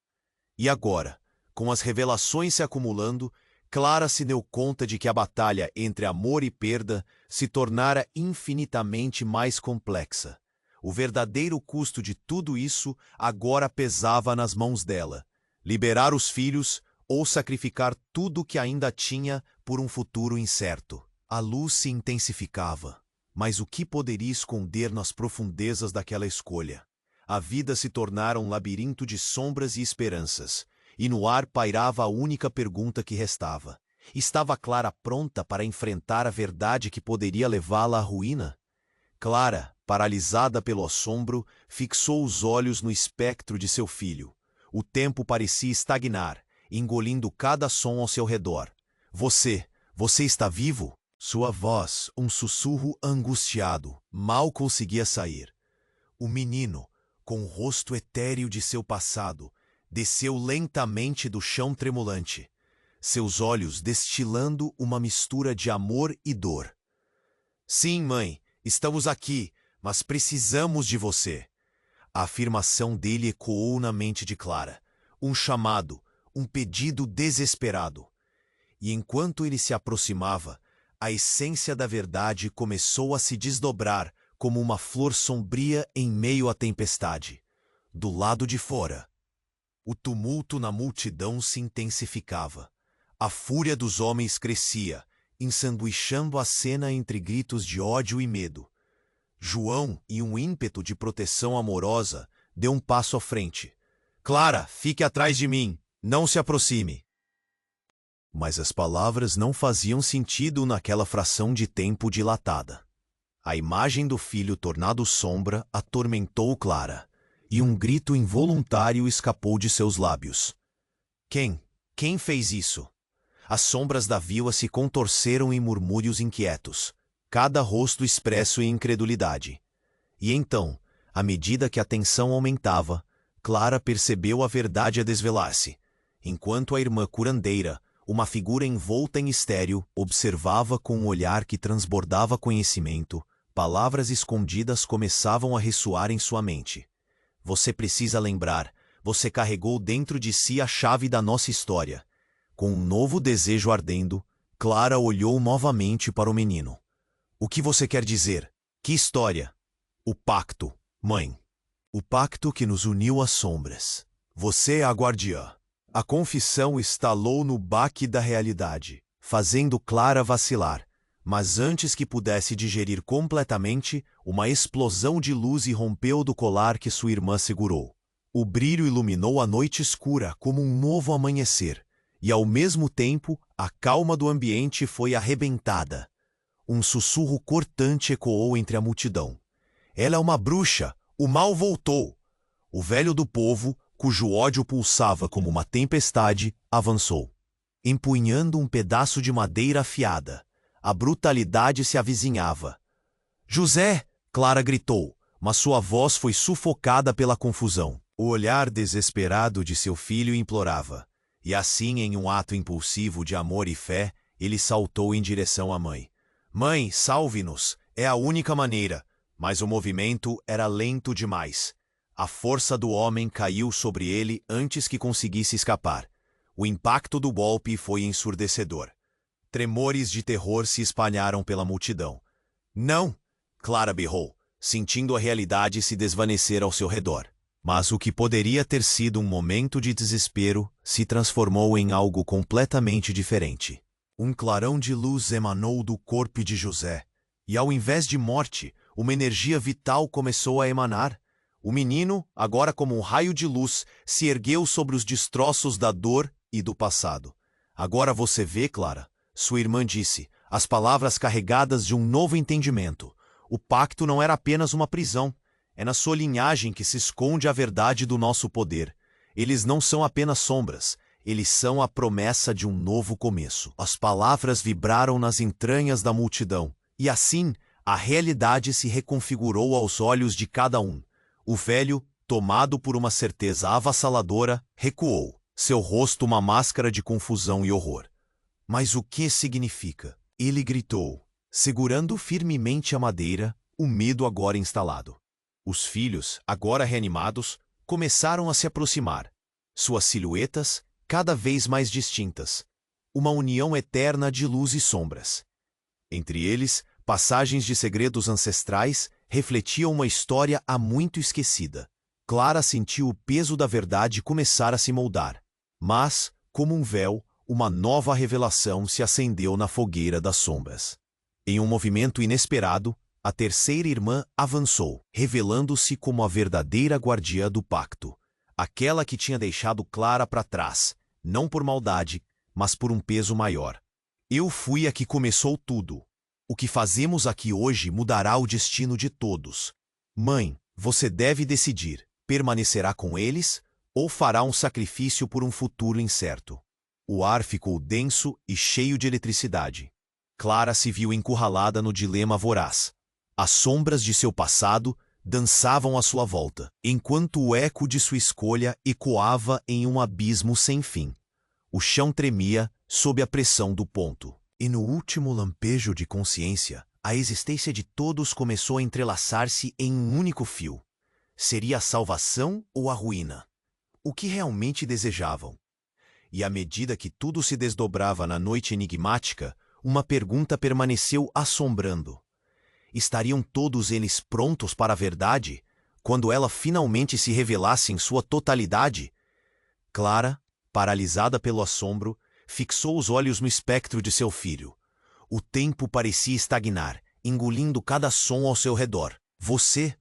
E agora, com as revelações se acumulando, Clara se deu conta de que a batalha entre amor e perda se tornara infinitamente mais complexa. O verdadeiro custo de tudo isso agora pesava nas mãos dela: liberar os filhos ou sacrificar tudo que ainda tinha por um futuro incerto. A luz se intensificava, mas o que poderia esconder nas profundezas daquela escolha? A vida se tornara um labirinto de sombras e esperanças, e no ar pairava a única pergunta que restava: estava Clara pronta para enfrentar a verdade que poderia levá-la à ruína? Clara, paralisada pelo assombro, fixou os olhos no espectro de seu filho. O tempo parecia estagnar, engolindo cada som ao seu redor. Você está vivo?" Sua voz, um sussurro angustiado, mal conseguia sair. O menino, com o rosto etéreo de seu passado, desceu lentamente do chão tremulante, seus olhos destilando uma mistura de amor e dor. "Sim, mãe, estamos aqui, mas precisamos de você." A afirmação dele ecoou na mente de Clara, um chamado, um pedido desesperado. E enquanto ele se aproximava, a essência da verdade começou a se desdobrar como uma flor sombria em meio à tempestade. Do lado de fora, o tumulto na multidão se intensificava. A fúria dos homens crescia, ensanduichando a cena entre gritos de ódio e medo. João, em um ímpeto de proteção amorosa, deu um passo à frente. Clara, fique atrás de mim. Não se aproxime. Mas as palavras não faziam sentido naquela fração de tempo dilatada. A imagem do filho tornado sombra atormentou Clara, e um grito involuntário escapou de seus lábios. Quem? Quem fez isso? As sombras da vila se contorceram em murmúrios inquietos, cada rosto expresso em incredulidade. E então, à medida que a tensão aumentava, Clara percebeu a verdade a desvelar-se, enquanto a irmã curandeira, uma figura envolta em estéril, observava com um olhar que transbordava conhecimento. Palavras escondidas começavam a ressoar em sua mente. Você precisa lembrar, você carregou dentro de si a chave da nossa história. Com um novo desejo ardendo, Clara olhou novamente para o menino. O que você quer dizer? Que história? O pacto, mãe. O pacto que nos uniu às sombras. Você é a guardiã. A confissão estalou no baque da realidade, fazendo Clara vacilar. Mas antes que pudesse digerir completamente, uma explosão de luz irrompeu do colar que sua irmã segurou. O brilho iluminou a noite escura como um novo amanhecer, e ao mesmo tempo a calma do ambiente foi arrebentada. Um sussurro cortante ecoou entre a multidão. Ela é uma bruxa! O mal voltou! O velho do povo, cujo ódio pulsava como uma tempestade, avançou. Empunhando um pedaço de madeira afiada, a brutalidade se avizinhava. José! Clara gritou, mas sua voz foi sufocada pela confusão. O olhar desesperado de seu filho implorava, e assim, em um ato impulsivo de amor e fé, ele saltou em direção à mãe. Mãe, salve-nos! É a única maneira. Mas o movimento era lento demais. A força do homem caiu sobre ele antes que conseguisse escapar. O impacto do golpe foi ensurdecedor. Tremores de terror se espalharam pela multidão. Não! Clara berrou, sentindo a realidade se desvanecer ao seu redor. Mas o que poderia ter sido um momento de desespero se transformou em algo completamente diferente. Um clarão de luz emanou do corpo de José, e ao invés de morte, uma energia vital começou a emanar. O menino, agora como um raio de luz, se ergueu sobre os destroços da dor e do passado. Agora você vê, Clara, sua irmã disse, as palavras carregadas de um novo entendimento. O pacto não era apenas uma prisão. É na sua linhagem que se esconde a verdade do nosso poder. Eles não são apenas sombras. Eles são a promessa de um novo começo. As palavras vibraram nas entranhas da multidão. E assim, a realidade se reconfigurou aos olhos de cada um. O velho, tomado por uma certeza avassaladora, recuou, seu rosto uma máscara de confusão e horror. Mas o que significa? Ele gritou, segurando firmemente a madeira, o medo agora instalado. Os filhos, agora reanimados, começaram a se aproximar. Suas silhuetas, cada vez mais distintas. Uma união eterna de luz e sombras. Entre eles, passagens de segredos ancestrais refletiam uma história há muito esquecida. Clara sentiu o peso da verdade começar a se moldar. Mas, como um véu, uma nova revelação se acendeu na fogueira das sombras. Em um movimento inesperado, a terceira irmã avançou, revelando-se como a verdadeira guardiã do pacto. Aquela que tinha deixado Clara para trás, não por maldade, mas por um peso maior. Eu fui a que começou tudo. O que fazemos aqui hoje mudará o destino de todos. Mãe, você deve decidir, permanecerá com eles ou fará um sacrifício por um futuro incerto? O ar ficou denso e cheio de eletricidade. Clara se viu encurralada no dilema voraz. As sombras de seu passado dançavam à sua volta, enquanto o eco de sua escolha ecoava em um abismo sem fim. O chão tremia sob a pressão do ponto. E no último lampejo de consciência, a existência de todos começou a entrelaçar-se em um único fio. Seria a salvação ou a ruína? O que realmente desejavam? E à medida que tudo se desdobrava na noite enigmática, uma pergunta permaneceu assombrando. Estariam todos eles prontos para a verdade, quando ela finalmente se revelasse em sua totalidade? Clara, paralisada pelo assombro, fixou os olhos no espectro de seu filho. O tempo parecia estagnar, engolindo cada som ao seu redor. Você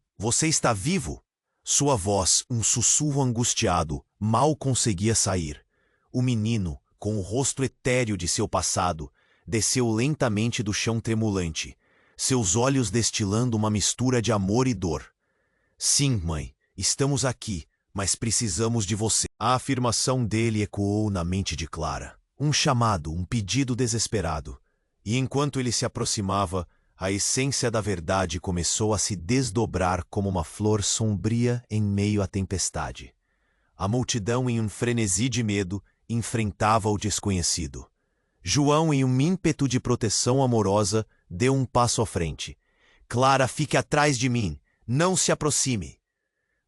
está vivo! Sua voz, um sussurro angustiado, mal conseguia sair. O menino, com o rosto etéreo de seu passado, desceu lentamente do chão tremulante, seus olhos destilando uma mistura de amor e dor. Sim, mãe, estamos aqui, mas precisamos de você. A afirmação dele ecoou na mente de Clara. Um chamado, um pedido desesperado. E enquanto ele se aproximava, a essência da verdade começou a se desdobrar como uma flor sombria em meio à tempestade. A multidão, em um frenesi de medo, enfrentava o desconhecido. João, em um ímpeto de proteção amorosa, deu um passo à frente. Clara, fique atrás de mim, não se aproxime.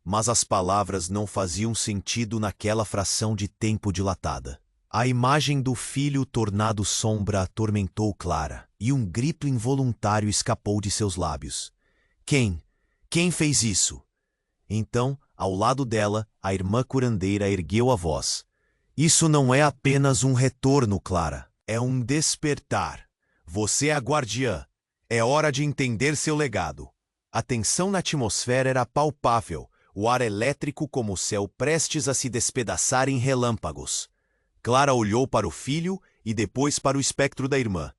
Mas as palavras não faziam sentido naquela fração de tempo dilatada. A imagem do filho tornado sombra atormentou Clara, e um grito involuntário escapou de seus lábios. Quem? Quem fez isso? Então, ao lado dela, a irmã curandeira ergueu a voz. Isso não é apenas um retorno, Clara. É um despertar. Você é a guardiã. É hora de entender seu legado. A tensão na atmosfera era palpável, o ar elétrico como o céu prestes a se despedaçar em relâmpagos. Clara olhou para o filho e depois para o espectro da irmã.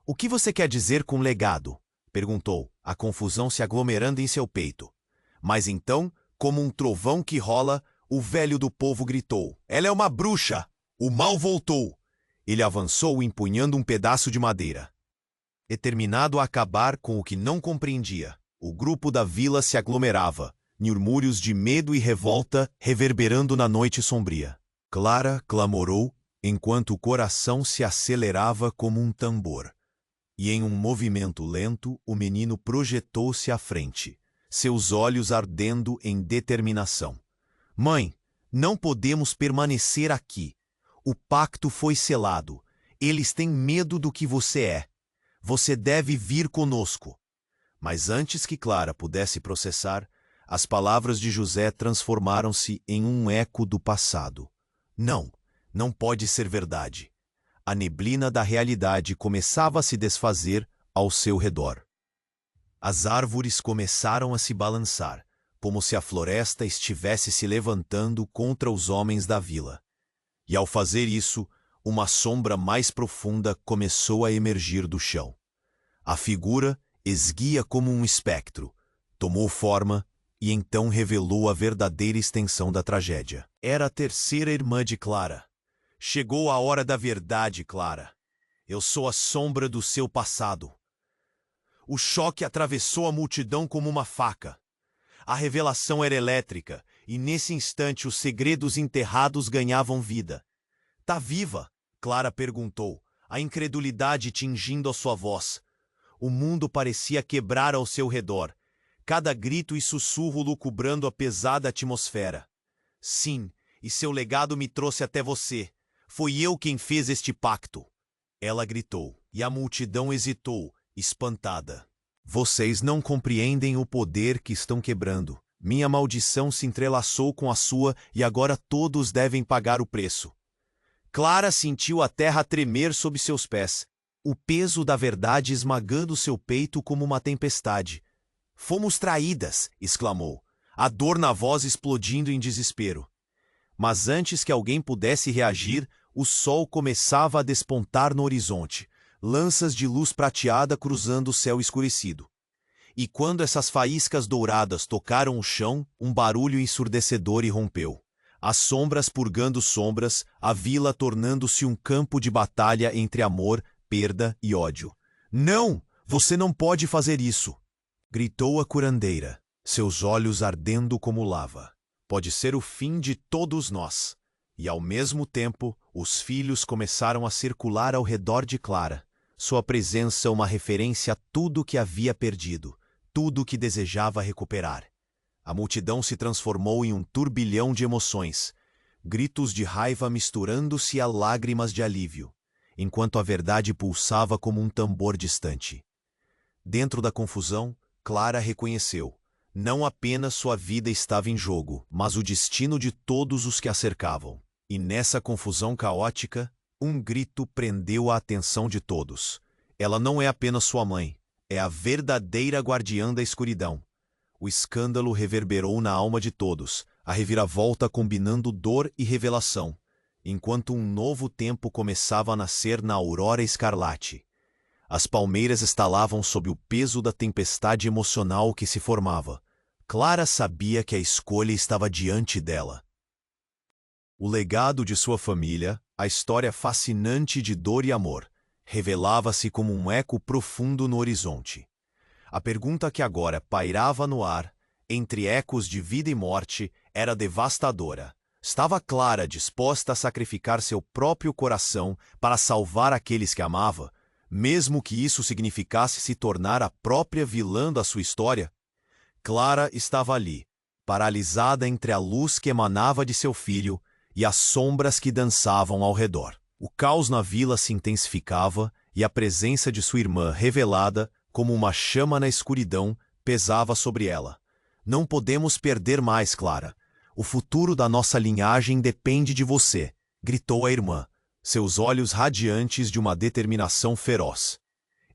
O que você quer dizer com legado? Perguntou, a confusão se aglomerando em seu peito. Mas então, como um trovão que rola, o velho do povo gritou. Ela é uma bruxa! O mal voltou! Ele avançou empunhando um pedaço de madeira. Determinado a acabar com o que não compreendia, o grupo da vila se aglomerava, murmúrios de medo e revolta reverberando na noite sombria. Clara clamorou, enquanto o coração se acelerava como um tambor. E em um movimento lento, o menino projetou-se à frente, seus olhos ardendo em determinação. Mãe, não podemos permanecer aqui. O pacto foi selado. Eles têm medo do que você é. Você deve vir conosco. Mas antes que Clara pudesse processar, as palavras de José transformaram-se em um eco do passado. Não, não pode ser verdade. A neblina da realidade começava a se desfazer ao seu redor. As árvores começaram a se balançar, como se a floresta estivesse se levantando contra os homens da vila. E ao fazer isso, uma sombra mais profunda começou a emergir do chão. A figura, esguia como um espectro, tomou forma e então revelou a verdadeira extensão da tragédia. Era a terceira irmã de Clara. Chegou a hora da verdade, Clara. Eu sou a sombra do seu passado. O choque atravessou a multidão como uma faca. A revelação era elétrica, e nesse instante os segredos enterrados ganhavam vida. Tá viva? Clara perguntou, a incredulidade tingindo a sua voz. O mundo parecia quebrar ao seu redor, cada grito e sussurro lucubrando a pesada atmosfera. Sim, e seu legado me trouxe até você. Foi eu quem fez este pacto. Ela gritou, e a multidão hesitou, espantada. Vocês não compreendem o poder que estão quebrando. Minha maldição se entrelaçou com a sua e agora todos devem pagar o preço. Clara sentiu a terra tremer sob seus pés, o peso da verdade esmagando seu peito como uma tempestade. Fomos traídas, exclamou, a dor na voz explodindo em desespero. Mas antes que alguém pudesse reagir, o sol começava a despontar no horizonte, lanças de luz prateada cruzando o céu escurecido. E quando essas faíscas douradas tocaram o chão, um barulho ensurdecedor irrompeu. As sombras purgando sombras, a vila tornando-se um campo de batalha entre amor, perda e ódio. Não! Você não pode fazer isso! Gritou a curandeira, seus olhos ardendo como lava. Pode ser o fim de todos nós. E ao mesmo tempo, os filhos começaram a circular ao redor de Clara. Sua presença uma referência a tudo que havia perdido, tudo que desejava recuperar. A multidão se transformou em um turbilhão de emoções, gritos de raiva misturando-se a lágrimas de alívio, enquanto a verdade pulsava como um tambor distante. Dentro da confusão, Clara reconheceu. Não apenas sua vida estava em jogo, mas o destino de todos os que a cercavam. E nessa confusão caótica, um grito prendeu a atenção de todos. Ela não é apenas sua mãe, é a verdadeira guardiã da escuridão. O escândalo reverberou na alma de todos, a reviravolta combinando dor e revelação, enquanto um novo tempo começava a nascer na aurora escarlate. As palmeiras estalavam sob o peso da tempestade emocional que se formava. Clara sabia que a escolha estava diante dela. O legado de sua família, a história fascinante de dor e amor, revelava-se como um eco profundo no horizonte. A pergunta que agora pairava no ar, entre ecos de vida e morte, era devastadora. Estava Clara disposta a sacrificar seu próprio coração para salvar aqueles que amava, mesmo que isso significasse se tornar a própria vilã da sua história? Clara estava ali, paralisada entre a luz que emanava de seu filho e as sombras que dançavam ao redor. O caos na vila se intensificava e a presença de sua irmã, revelada como uma chama na escuridão, pesava sobre ela. Não podemos perder mais, Clara. O futuro da nossa linhagem depende de você, gritou a irmã, seus olhos radiantes de uma determinação feroz.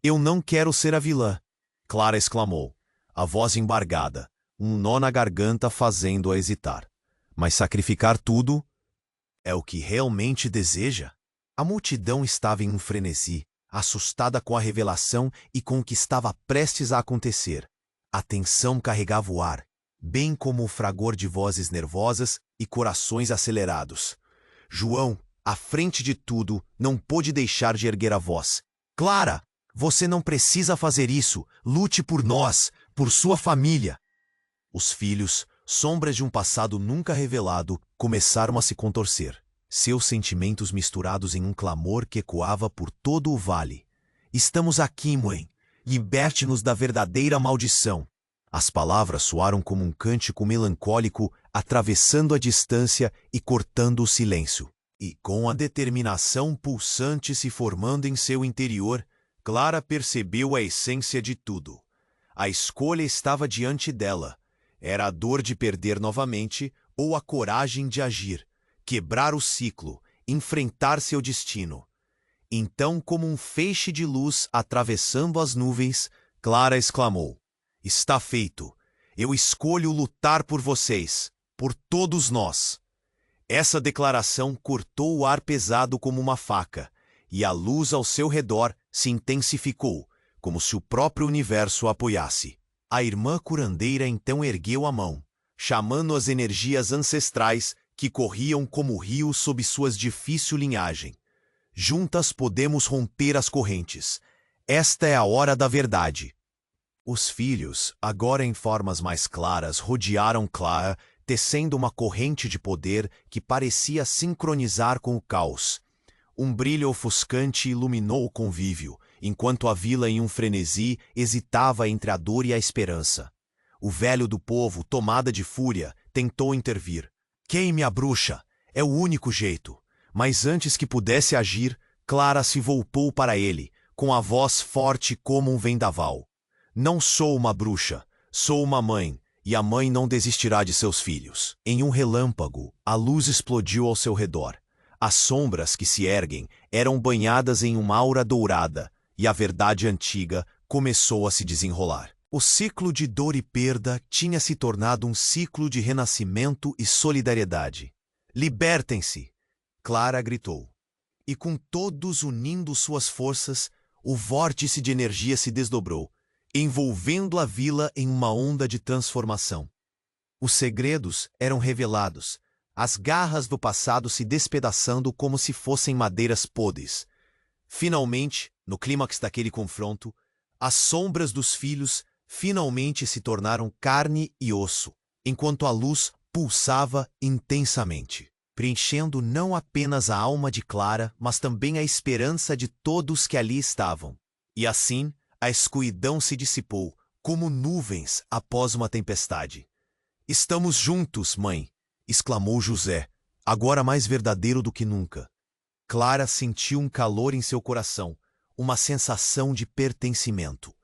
Eu não quero ser a vilã, Clara exclamou, a voz embargada, um nó na garganta fazendo-a hesitar. Mas sacrificar tudo é o que realmente deseja? A multidão estava em um frenesi, assustada com a revelação e com o que estava prestes a acontecer. A tensão carregava o ar, bem como o fragor de vozes nervosas e corações acelerados. João, à frente de tudo, não pôde deixar de erguer a voz. Clara, você não precisa fazer isso. Lute por nós, por sua família. Os filhos, sombras de um passado nunca revelado, começaram a se contorcer. Seus sentimentos misturados em um clamor que ecoava por todo o vale. Estamos aqui, mãe. Liberte-nos da verdadeira maldição. As palavras soaram como um cântico melancólico, atravessando a distância e cortando o silêncio. E com a determinação pulsante se formando em seu interior, Clara percebeu a essência de tudo. A escolha estava diante dela. Era a dor de perder novamente ou a coragem de agir, quebrar o ciclo, enfrentar seu destino. Então, como um feixe de luz atravessando as nuvens, Clara exclamou: Está feito. Eu escolho lutar por vocês, por todos nós. Essa declaração cortou o ar pesado como uma faca, e a luz ao seu redor se intensificou, como se o próprio universo a apoiasse. A irmã curandeira então ergueu a mão, chamando as energias ancestrais que corriam como rios sob suas difícil linhagem. Juntas podemos romper as correntes. Esta é a hora da verdade. Os filhos, agora em formas mais claras, rodearam Clara, tecendo uma corrente de poder que parecia sincronizar com o caos. Um brilho ofuscante iluminou o convívio, enquanto a vila em um frenesi hesitava entre a dor e a esperança. O velho do povo, tomada de fúria, tentou intervir. Queime a bruxa, é o único jeito. Mas antes que pudesse agir, Clara se voltou para ele, com a voz forte como um vendaval. Não sou uma bruxa, sou uma mãe, e a mãe não desistirá de seus filhos. Em um relâmpago, a luz explodiu ao seu redor. As sombras que se erguem eram banhadas em uma aura dourada, e a verdade antiga começou a se desenrolar. O ciclo de dor e perda tinha se tornado um ciclo de renascimento e solidariedade. Libertem-se! Clara gritou. E com todos unindo suas forças, o vórtice de energia se desdobrou, envolvendo a vila em uma onda de transformação. Os segredos eram revelados, as garras do passado se despedaçando como se fossem madeiras podres. Finalmente, no clímax daquele confronto, as sombras dos filhos finalmente se tornaram carne e osso, enquanto a luz pulsava intensamente, preenchendo não apenas a alma de Clara, mas também a esperança de todos que ali estavam. E assim, a escuridão se dissipou, como nuvens após uma tempestade. Estamos juntos, mãe! Exclamou José, agora mais verdadeiro do que nunca. Clara sentiu um calor em seu coração, uma sensação de pertencimento.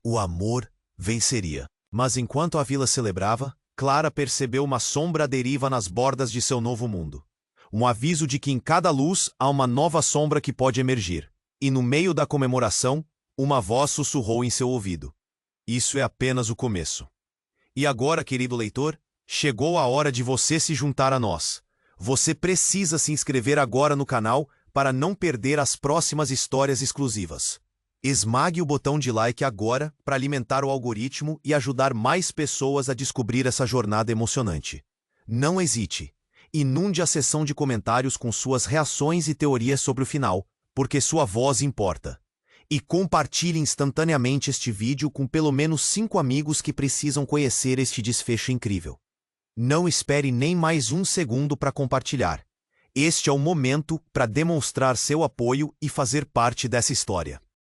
O amor venceria. Mas enquanto a vila celebrava, Clara percebeu uma sombra à deriva nas bordas de seu novo mundo. Um aviso de que em cada luz há uma nova sombra que pode emergir. E no meio da comemoração, uma voz sussurrou em seu ouvido. Isso é apenas o começo. E agora, querido leitor, chegou a hora de você se juntar a nós. Você precisa se inscrever agora no canal para não perder as próximas histórias exclusivas. Esmague o botão de like agora para alimentar o algoritmo e ajudar mais pessoas a descobrir essa jornada emocionante. Não hesite. Inunde a seção de comentários com suas reações e teorias sobre o final, porque sua voz importa. E compartilhe instantaneamente este vídeo com pelo menos 5 amigos que precisam conhecer este desfecho incrível. Não espere nem mais um segundo para compartilhar. Este é o momento para demonstrar seu apoio e fazer parte dessa história.